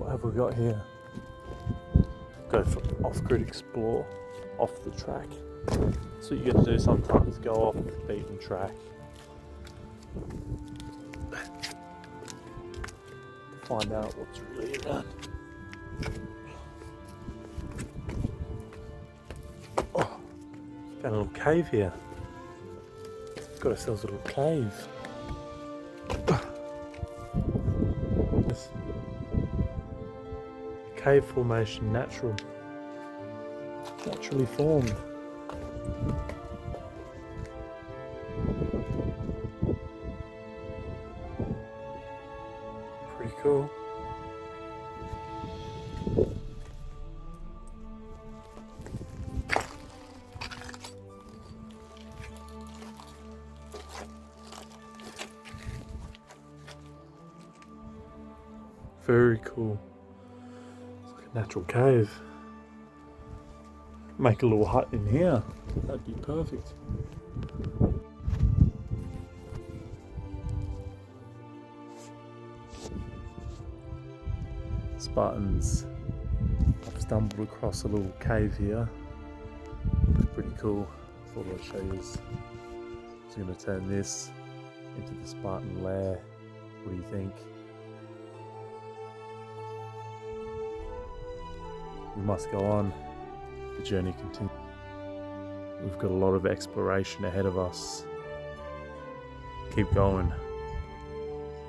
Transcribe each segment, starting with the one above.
What have we got here? Go for off-grid explore, off the track. That's what you get to do sometimes, go off the beaten track. Find out what's really around. Oh, found a little cave here. Got ourselves a little cave. This cave formation, naturally formed. Pretty cool. Very cool. It's like a natural cave. Make a little hut in here. That'd be perfect. Spartans. I've stumbled across a little cave here. Looks pretty cool. Thought I'd show you this. I'm going to turn this into the Spartan lair. What do you think? We must go on. The journey continues. We've got a lot of exploration ahead of us. Keep going.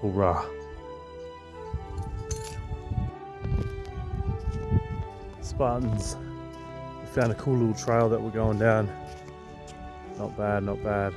Hoorah. Spartans. We found a cool little trail that we're going down. Not bad, not bad.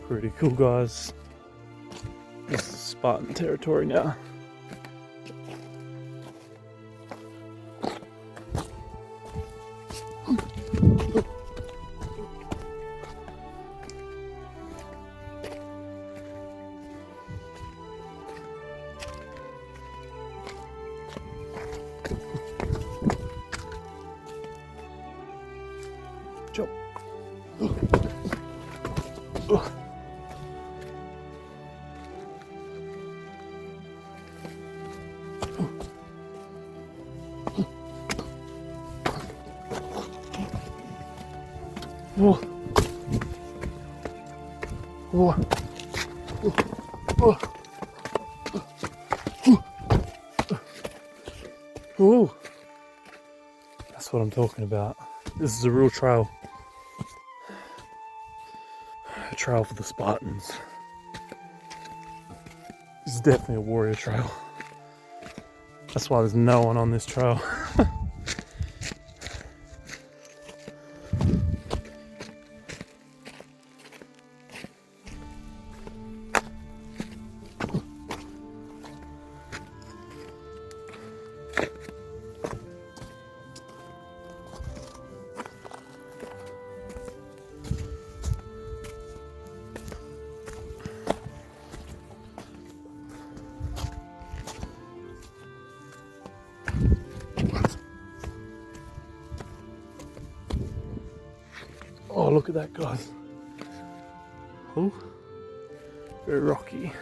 Pretty cool, guys. This is Spartan territory now. Jump. Whoa. Whoa. Whoa. Whoa. That's what I'm talking about. This is a real trail. A trail for the Spartans. This is definitely a warrior trail. That's why there's no one on this trail. Oh, look at that, guys. Oh, very rocky.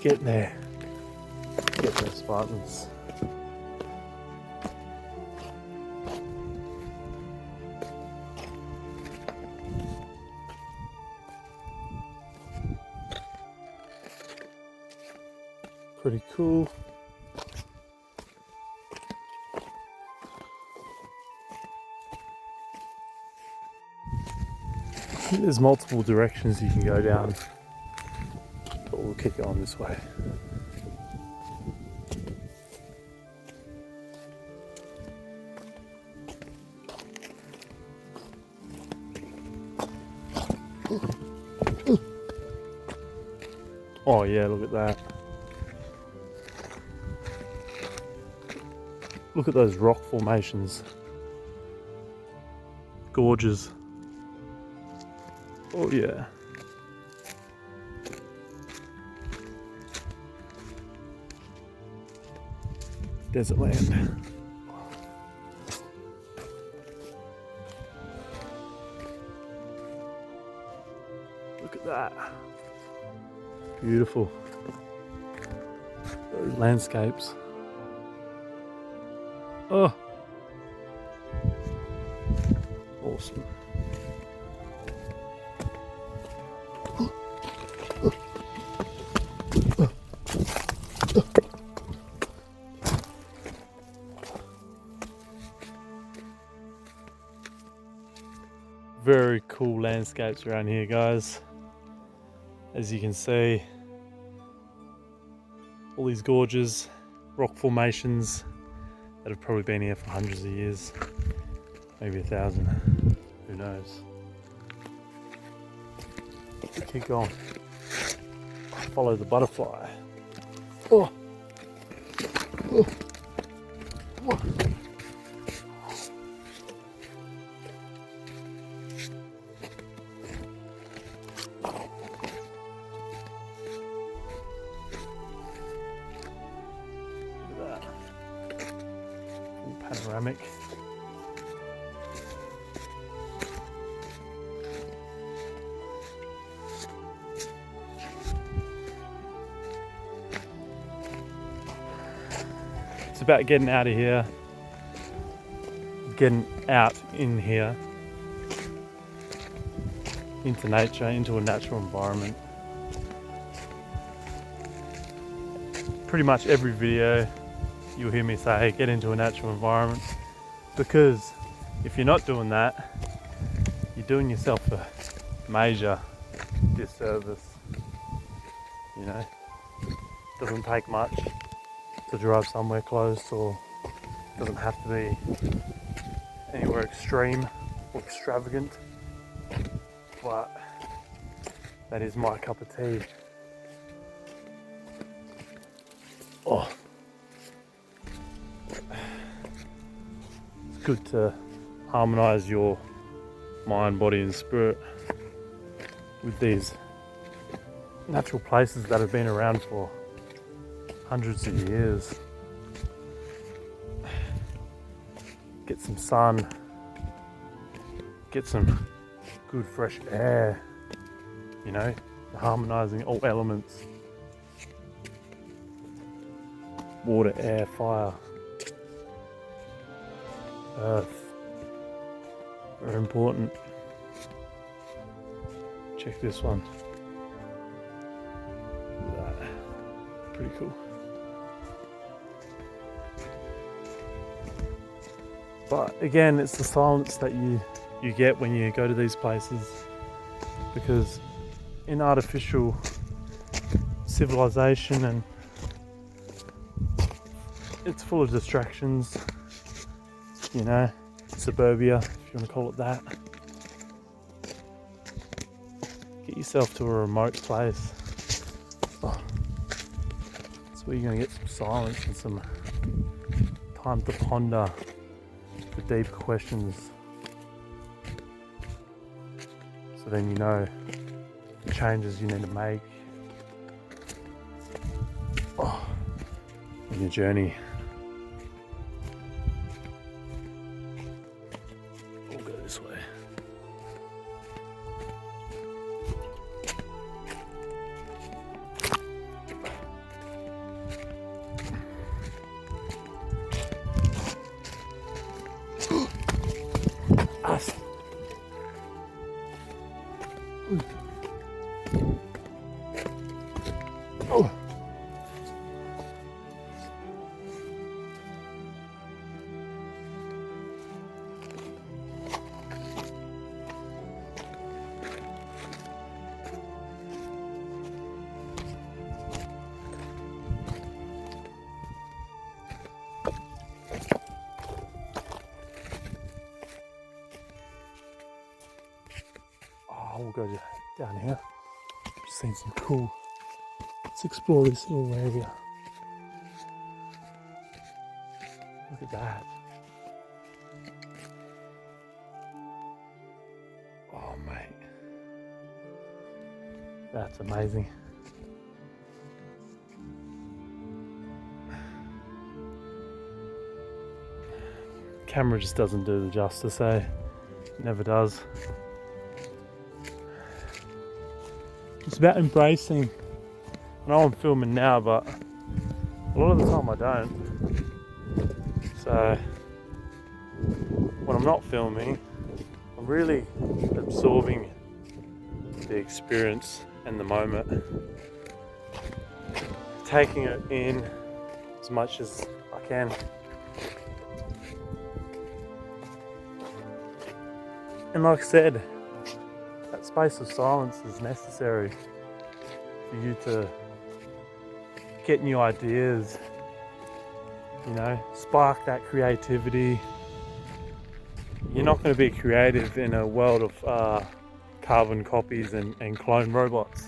Getting there. Getting there, Spartans. Pretty cool. There's multiple directions you can go down, but we'll keep going this way. Oh yeah, look at that. Look at those rock formations. Gorges. Oh yeah. Desert land. Look at that. Beautiful. Those landscapes. Oh. Awesome. Very cool landscapes around here, guys. As you can see, all these gorges, rock formations that have probably been here for hundreds of years, maybe 1,000, who knows. Keep going. Follow the butterfly. Oh. Oh. Oh. Panoramic. It's about getting out of here, getting out in here, into nature, into a natural environment. pretty much every video you'll hear me say get into a natural environment, because if you're not doing that, you're doing yourself a major disservice. You know, it doesn't take much to drive somewhere close, or it doesn't have to be anywhere extreme or extravagant, but that is my cup of tea. Oh, it's good to harmonize your mind, body and spirit with these natural places that have been around for hundreds of years. Get some sun, get some good fresh air, you know, harmonizing all elements. Water, air, fire, earth, very important. Check this one. Look at that. Pretty cool. But again, it's the silence that you get when you go to these places, because in artificial civilization, and it's full of distractions, you know, suburbia, if you want to call it that. Get yourself to a remote place. Oh, that's where you're going to get some silence and some time to ponder the deep questions, so then you know the changes you need to make in your journey. We'll go this way. Us. Oh. We'll go down here. Just seen some cool. Let's explore this little area. Look at that. Oh mate, that's amazing. Camera just doesn't do the justice, eh? It never does. It's about embracing. I know I'm filming now, but a lot of the time I don't. So when I'm not filming, I'm really absorbing the experience and the moment, taking it in as much as I can. And like I said, that space of silence is necessary for you to get new ideas, you know, spark that creativity. You're not going to be creative in a world of carbon copies and clone robots.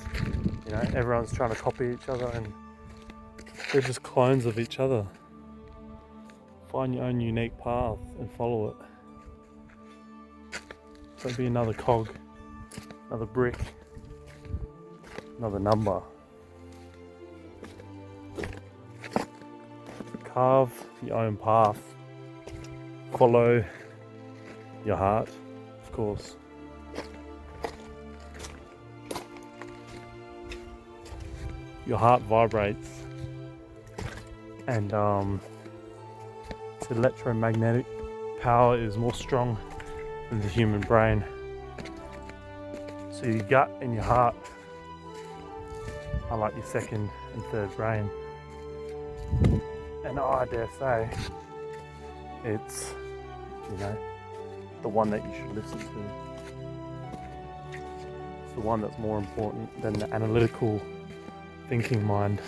You know, everyone's trying to copy each other and they're just clones of each other. Find your own unique path and follow it. Don't be another cog, another brick, another number. Carve your own path. Follow your heart, of course. Your heart vibrates, and its electromagnetic power is more strong than the human brain. So your gut and your heart are like your second and third brain. And I dare say it's, you know, the one that you should listen to. It's the one that's more important than the analytical thinking mind.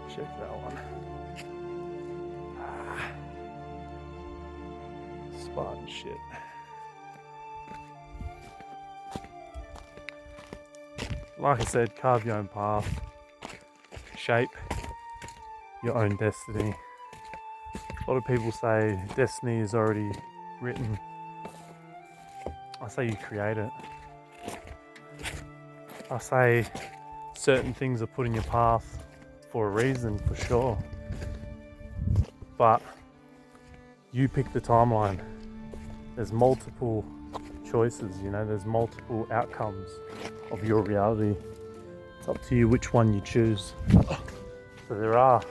Check that one. Spartan shit. Like I said, carve your own path, shape your own destiny. A lot of people say destiny is already written. I say you create it. I say certain things are put in your path for a reason, for sure. But you pick the timeline. There's multiple choices, you know, there's multiple outcomes of your reality. It's up to you which one you choose. So there are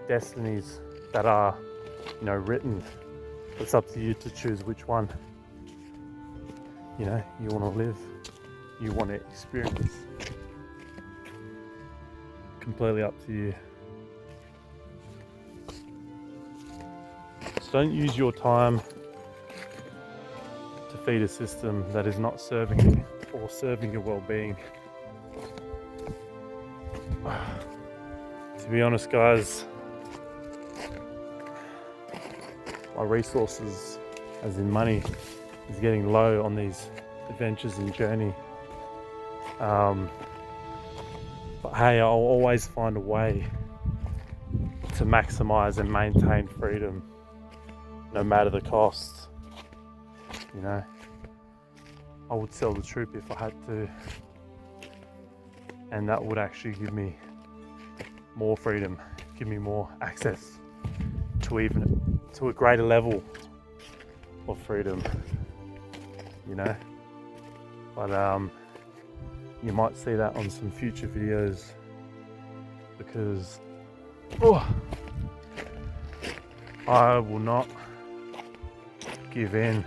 destinies that are, you know, written. It's up to you to choose which one, you know, you want to live, you want to experience. Completely up to you. So don't use your time to feed a system that is not serving you or serving your well-being. To be honest, guys, my resources, as in money, is getting low on these adventures and journey. But hey, I'll always find a way to maximize and maintain freedom, no matter the cost. You know, I would sell the troop if I had to, and that would actually give me more freedom, give me more access to a greater level of freedom, you know. But you might see that on some future videos, because I will not give in.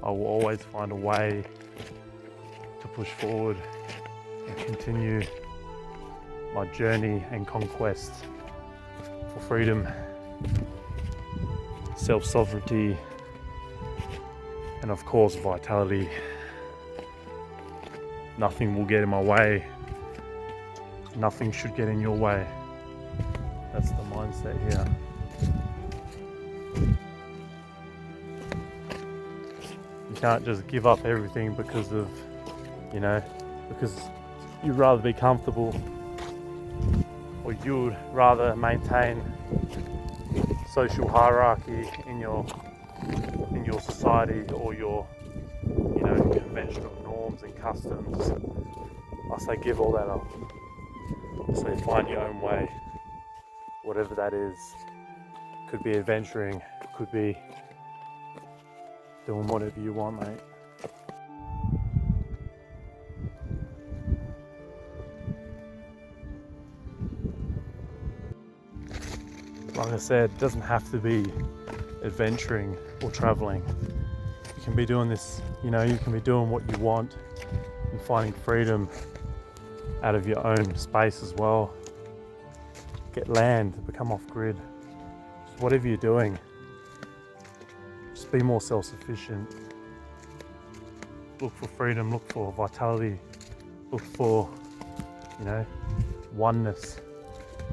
I will always find a way to push forward and continue my journey and conquest for freedom, self-sovereignty, and of course vitality. Nothing will get in my way. Nothing should get in your way. That's the mindset here. You can't just give up everything because of, you know, because you'd rather be comfortable, or you'd rather maintain social hierarchy in your society, or your, you know, conventional norms and customs. I say give all that up. I say find your own way, whatever that is. Could be adventuring, could be doing whatever you want, mate. Like I said, it doesn't have to be adventuring or traveling. You can be doing this, you know, you can be doing what you want and finding freedom out of your own space as well. Get land, become off grid. Just whatever you're doing, just be more self-sufficient. Look for freedom, look for vitality, look for, you know, oneness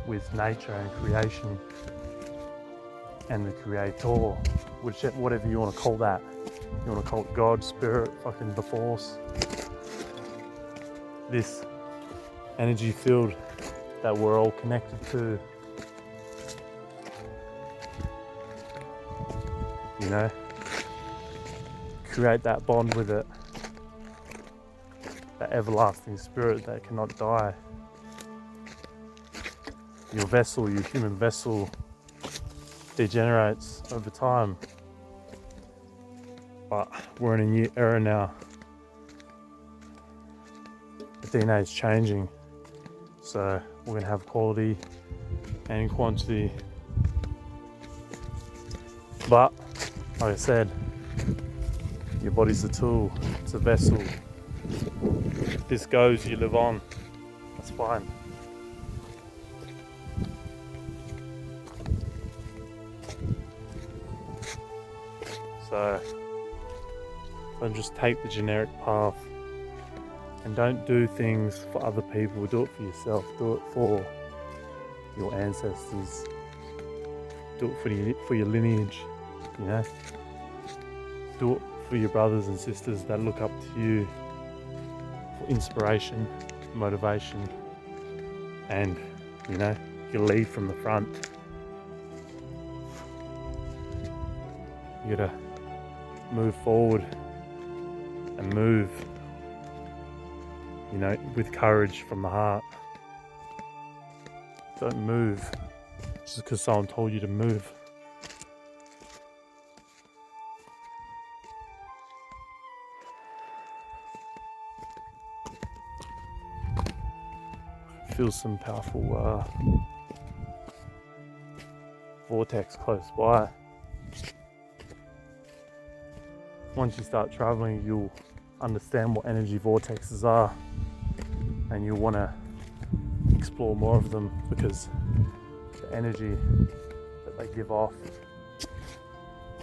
with nature and creation and the creator, whatever you want to call that. You want to call it God, spirit, fucking the force. This energy field that we're all connected to. You know, create that bond with it. That everlasting spirit that cannot die. Your vessel, your human vessel, degenerates over time. But we're in a new era now. The DNA is changing. So we're going to have quality and quantity. But, like I said, your body's a tool, it's a vessel. If this goes, you live on. That's fine. So don't just take the generic path, and don't do things for other people. Do it for yourself. Do it for your ancestors. Do it for your lineage. You know. Do it for your brothers and sisters that look up to you for inspiration, motivation, and you know, you lead from the front. You gotta move forward and move, you know, with courage from the heart. Don't move just because someone told you to move. I feel some powerful vortex close by. Once you start traveling, you'll understand what energy vortexes are, and you'll want to explore more of them, because the energy that they give off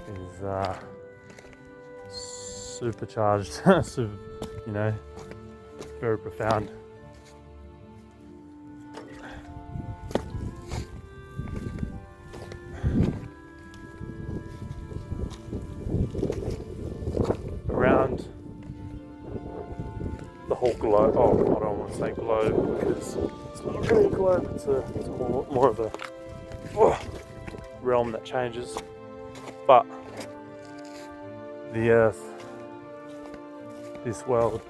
is supercharged, you know, very profound. Around the whole globe, I don't want to say globe because it's not really a globe, it's more of a realm that changes. But the earth, this world,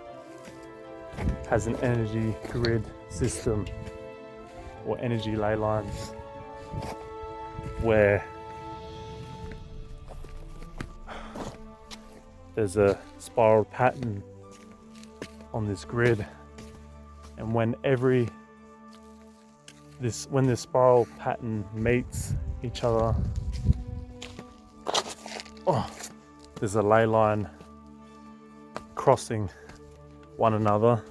has an energy grid system or energy ley lines where there's a spiral pattern on this grid, and when this spiral pattern meets each other, there's a ley line crossing one another.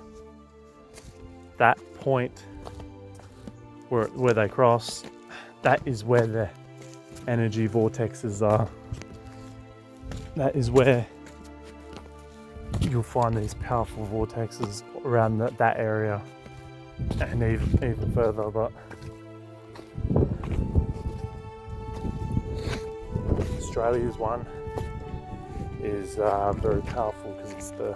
That point where they cross, that is where the energy vortexes are. That is where you'll find these powerful vortexes around that area, and even further. But Australia's one is very powerful because it's the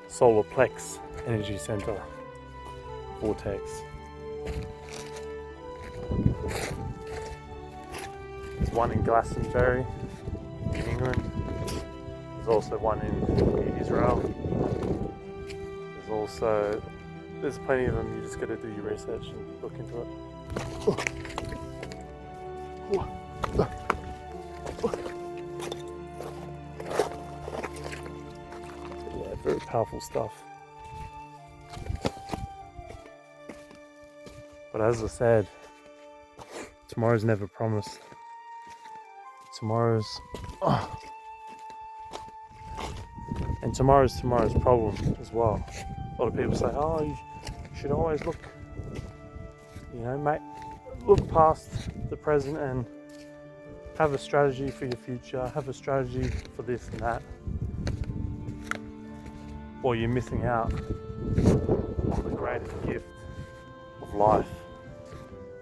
solar plex energy center vortex. There's one in Glastonbury in England. There's also one in Israel. There's plenty of them. You just got to do your research and look into it. Yeah, very powerful stuff. But as I said, tomorrow's never promised. Tomorrow's problem as well. A lot of people say, oh, you should always look past the present and have a strategy for your future, have a strategy for this and that. Or you're missing out on the greatest gift of life,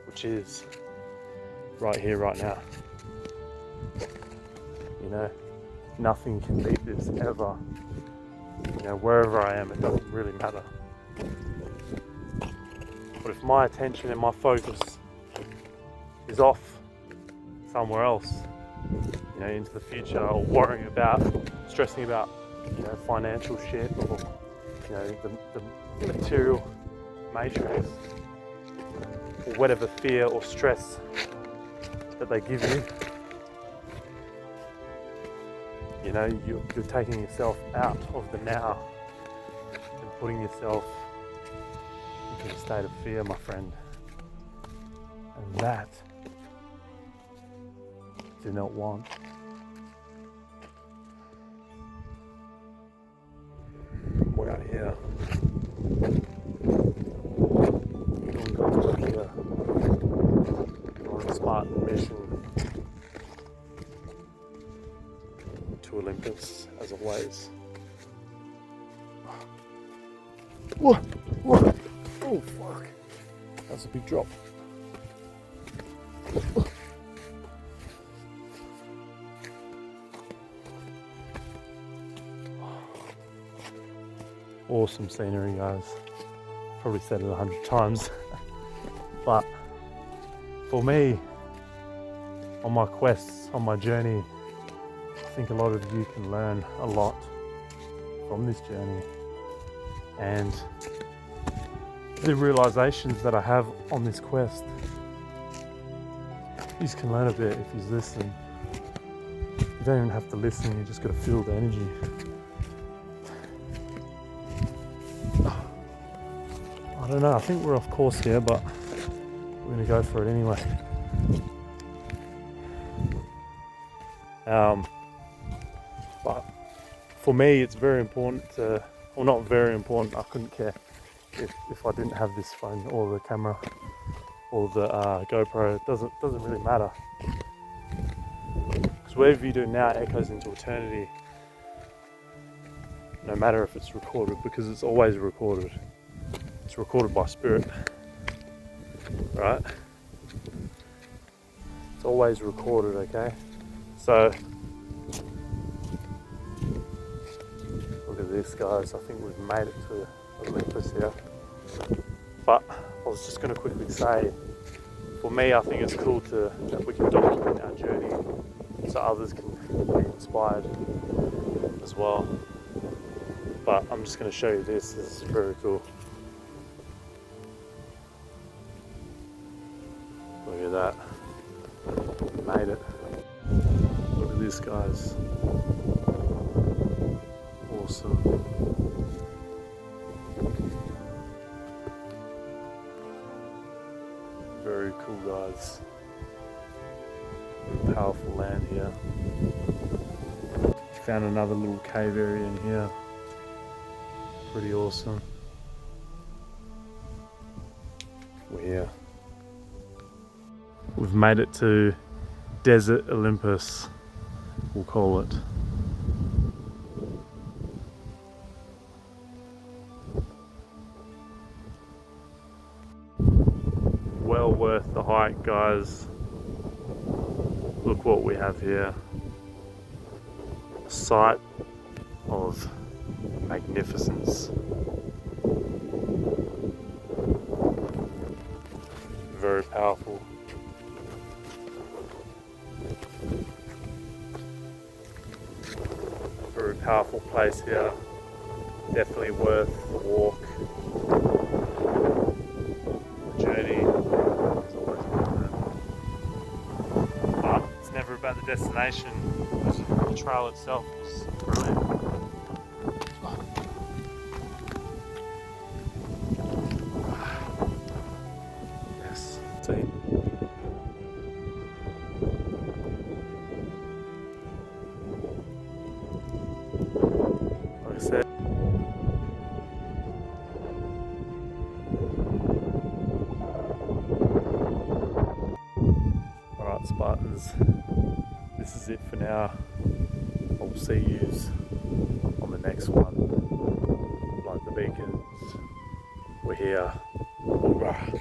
which is right here, right now. You know, nothing can beat this ever. You know, wherever I am, it doesn't really matter. But if my attention and my focus is off somewhere else, you know, into the future, or worrying about, stressing about, you know, financial shit, or, you know, the material matrix, or whatever fear or stress that they give you, you know, you're taking yourself out of the now and putting yourself into a state of fear, my friend. And that I do not want. We're here. Doing God's work here. On a Spartan mission to Olympus, as always. Whoa! Whoa! Oh fuck! That's a big drop. Awesome scenery, guys. Probably said it 100 times. But for me, on my quests, on my journey, I think a lot of you can learn a lot from this journey. And the realizations that I have on this quest, you just can learn a bit if you listen. You don't even have to listen, you just got to feel the energy. I don't know, I think we're off course here, but we're going to go for it anyway. But for me, it's very important to, well, not very important, I couldn't care if I didn't have this phone or the camera or the GoPro. It doesn't really matter, because whatever you do now echoes into eternity, no matter if it's recorded, because it's always recorded. It's recorded by spirit, right? It's always recorded, okay? So look at this, guys. I think we've made it to Olympus here. But I was just going to quickly say, for me, I think it's cool that we can document our journey so others can be inspired as well. But I'm just going to show you this. This is very cool. Look at that. Made it. Look at this, guys. Awesome. Very cool, guys. Very powerful land here. Found another little cave area in here. Pretty awesome. We're here. We've made it to Desert Olympus, we'll call it. Well worth the hike, guys. Look what we have here. A sight of magnificence. Very powerful. Very powerful place here. Definitely worth the walk. The journey is always worth it. But it's never about the destination. The trail itself was brilliant. Yes. See? Like I said, alright, Spartans, this is it for now. I'll see yous on the next one. Like the beacons, we're here. Hoorah.